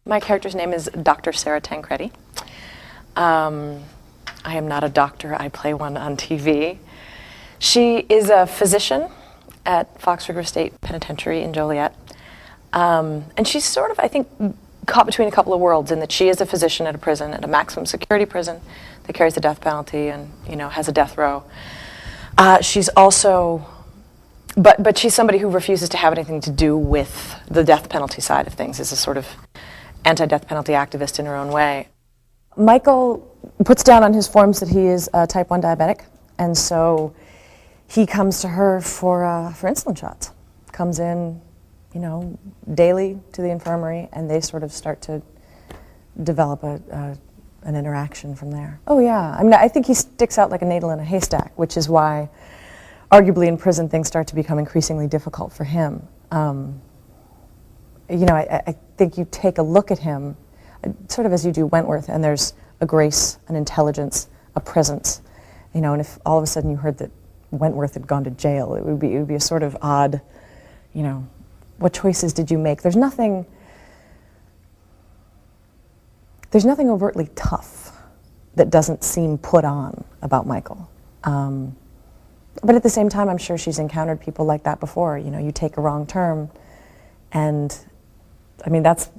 My character's name is Dr. Sarah Tancredi. I am not a doctor, I play one on TV. She is a physician at Fox River State Penitentiary in Joliet. And she's sort of, I think, caught between a couple of worlds in that she is a physician at a prison, at a maximum security prison that carries the death penalty and, has a death row. She's also, but she's somebody who refuses to have anything to do with the death penalty side of things, is a sort of anti-death penalty activist in her own way. Michael puts down on his forms that he is a type 1 diabetic, and so he comes to her for insulin shots. Comes in, daily to the infirmary, and they sort of start to develop an interaction from there. Oh yeah, I mean, I think he sticks out like a needle in a haystack, which is why, arguably in prison, things start to become increasingly difficult for him. I think you take a look at him, sort of as you do Wentworth, and there's a grace, an intelligence, a presence, and if all of a sudden you heard that Wentworth had gone to jail, it would be a sort of odd, what choices did you make? There's nothing overtly tough that doesn't seem put on about Michael. But at the same time, I'm sure she's encountered people like that before. You take a wrong turn, and I mean, that's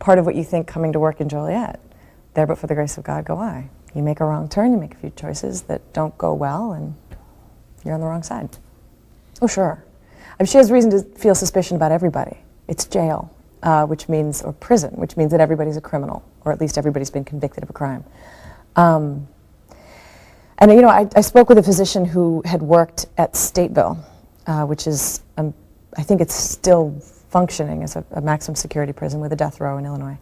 part of what you think coming to work in Joliet. There but for the grace of God go I. You make a wrong turn, you make a few choices that don't go well, and you're on the wrong side. Oh, sure. I mean, she has reason to feel suspicion about everybody. It's jail, or prison, which means that everybody's a criminal, or at least everybody's been convicted of a crime. And I spoke with a physician who had worked at Stateville, which is, I think it's still functioning as a maximum security prison with a death row in Illinois.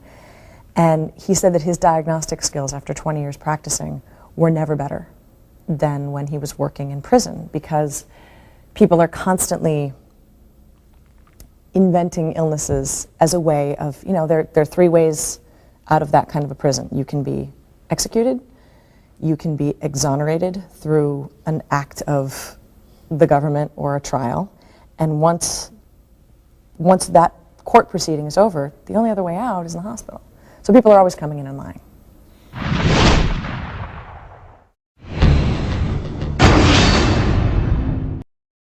And he said that his diagnostic skills after 20 years practicing were never better than when he was working in prison, because people are constantly inventing illnesses as a way of, there are 3 ways out of that kind of a prison. You can be executed, you can be exonerated through an act of the government or a trial, and once that court proceeding is over, the only other way out is in the hospital. So people are always coming in and lying.